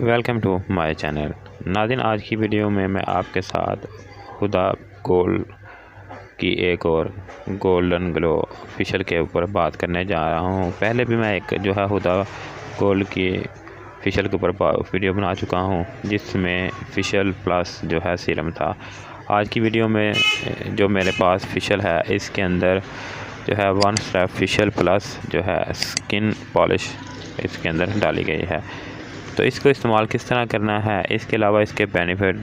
Welcome to my channel. नाज़रीन, आज की वीडियो में मैं आपके साथ हुदा गोल्ड की एक और गोल्डन ग्लो फेशियल के ऊपर बात करने जा रहा हूं। पहले भी मैं एक जो है हुदा गोल्ड की फेशियल के ऊपर वीडियो बना चुका हूं, जिसमें फेशियल प्लस जो है सीरम था। आज की वीडियो में जो मेरे पास फेशियल है, इसके अंदर जो है वन स्टेप फेशियल प्लस जो है स्किन पॉलिश इसके अंदर डाली गई है। तो इसको इस्तेमाल किस तरह करना है, इसके अलावा इसके बेनिफिट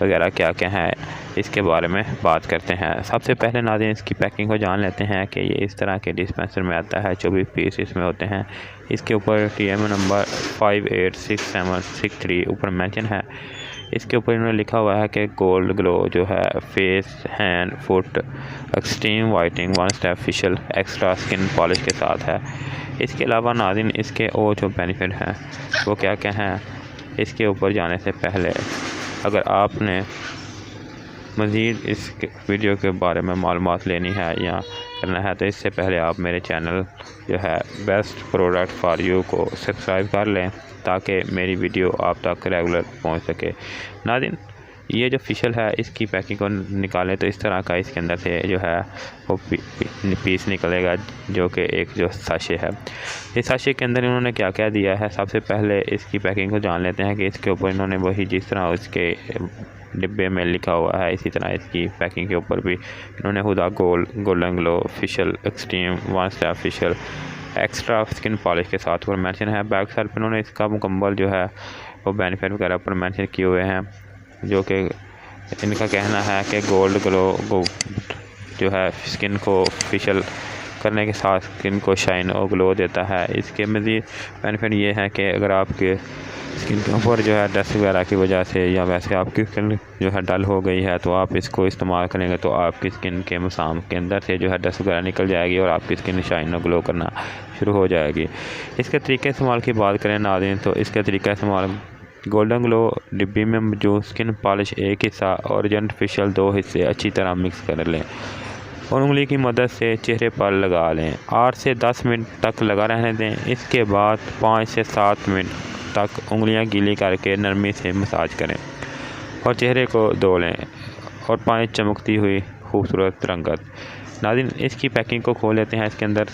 वगैरह क्या क्या हैं, इसके बारे में बात करते हैं। सबसे पहले नाज़रीन, इसकी पैकिंग को जान लेते हैं कि ये इस तरह के डिस्पेंसर में आता है। 24 पीस इसमें होते हैं। इसके ऊपर TMA नंबर 586763 ऊपर मेंशन है। इसके ऊपर इन्होंने लिखा हुआ है कि गोल्ड ग्लो जो है face, hand, foot extreme whitening one step facial extra skin polish के साथ है। इसके अलावा नाज़रीन, इसके और जो बेनिफिट हैं वो क्या क्या हैं, इसके ऊपर जाने से पहले अगर आपने मज़ीद इस वीडियो के बारे में मालूमात लेनी है या करना है, तो इससे पहले आप मेरे चैनल जो है बेस्ट प्रोडक्ट फॉर यू को सब्सक्राइब कर लें, ताकि मेरी वीडियो आप तक रेगुलर पहुंच सके। नाज़रीन, ये जो फेशियल है, इसकी पैकिंग को निकालें तो इस तरह का इसके अंदर से जो है वो पीस निकलेगा, जो कि एक जो साशे है। इस साशे के अंदर इन्होंने क्या क्या दिया है, सबसे पहले इसकी पैकिंग को जान लेते हैं कि इसके ऊपर इन्होंने वही जिस तरह उसके डिब्बे में लिखा हुआ है, इसी तरह इसकी पैकिंग के ऊपर भी इन्होंने Huda golden glow facial extreme one step facial extra skin polish के साथ ऊपर मेंशन है। बैक साइड पर इन्होंने इसका मुकम्मल जो है वो बेनिफिट वगैरह ऊपर मेंशन किए हुए हैं, जो कि इनका कहना है कि गोल्ड ग्लो जो है स्किन को फेशियल करने के साथ स्किन को शाइन और ग्लो देता है। इसके मज़ीद बेनिफिट ये है कि अगर आपके स्किन के ऊपर जो है डस्ट वगैरह की वजह से या वैसे आपकी स्किन जो है डल हो गई है, तो आप इसको इस्तेमाल करेंगे तो आपकी स्किन के मसाम के अंदर से जो है डस्ट वगैरह निकल जाएगी और आपकी स्किन शाइन और ग्लो करना शुरू हो जाएगी। इसके तरीके इस्तेमाल की बात करें नाज़रीन, तो इसके तरीका इस्तेमाल गोल्डन ग्लो डिब्बी में मौजूद स्किन पॉलिश एक हिस्सा और एजेंट फेशियल 2 हिस्से अच्छी तरह मिक्स कर लें और उंगली की मदद से चेहरे पर लगा लें। 8 से 10 मिनट तक लगा रहने दें। इसके बाद 5 से 7 मिनट तक उंगलियां गीली करके नरमी से मसाज करें और चेहरे को धो लें और पाएँ चमकती हुई खूबसूरत रंगत। नाज़रीन, इसकी पैकिंग को खोल लेते हैं। इसके अंदर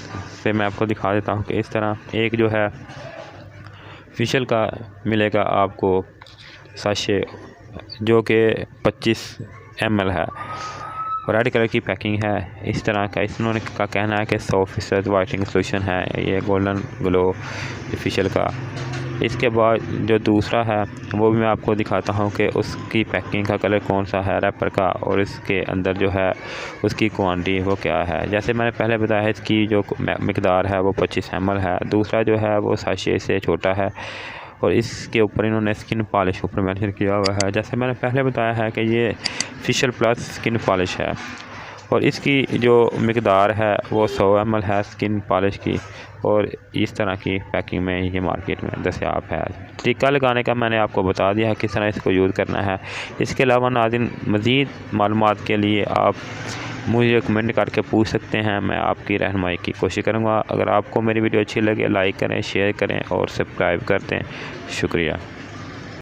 से मैं आपको दिखा देता हूँ कि इस तरह एक जो है फेशियल का मिलेगा आपको साशे, जो कि 25 ml है और रेड कलर की पैकिंग है। इस तरह का इन्होंने का कहना है कि 100% वाइटनिंग सोल्यूशन है ये गोल्डन ग्लो फेशियल का। इसके बाद जो दूसरा है वो भी मैं आपको दिखाता हूँ कि उसकी पैकिंग का कलर कौन सा है रैपर का, और इसके अंदर जो है उसकी क्वांटिटी वो क्या है। जैसे मैंने पहले बताया है, इसकी जो मिकदार है वो 25 ml है। दूसरा जो है वो साशे से छोटा है और इसके ऊपर इन्होंने स्किन पॉलिश ऊपर मेंशन किया हुआ है। जैसे मैंने पहले बताया है कि ये फेशियल प्लस स्किन पॉलिश है और इसकी जो मिकदार है वो 100 ml है स्किन पॉलिश की, और इस तरह की पैकिंग में ये मार्केट में दस्तयाब है। तरीका लगाने का मैंने आपको बता दिया है किस तरह इसको यूज़ करना है। इसके अलावा नाज़रीन, मज़ीद मालूमात के लिए आप मुझे कमेंट करके पूछ सकते हैं, मैं आपकी रहनुमाई की कोशिश करूँगा। अगर आपको मेरी वीडियो अच्छी लगे, लाइक करें, शेयर करें और सब्सक्राइब कर दें। शुक्रिया।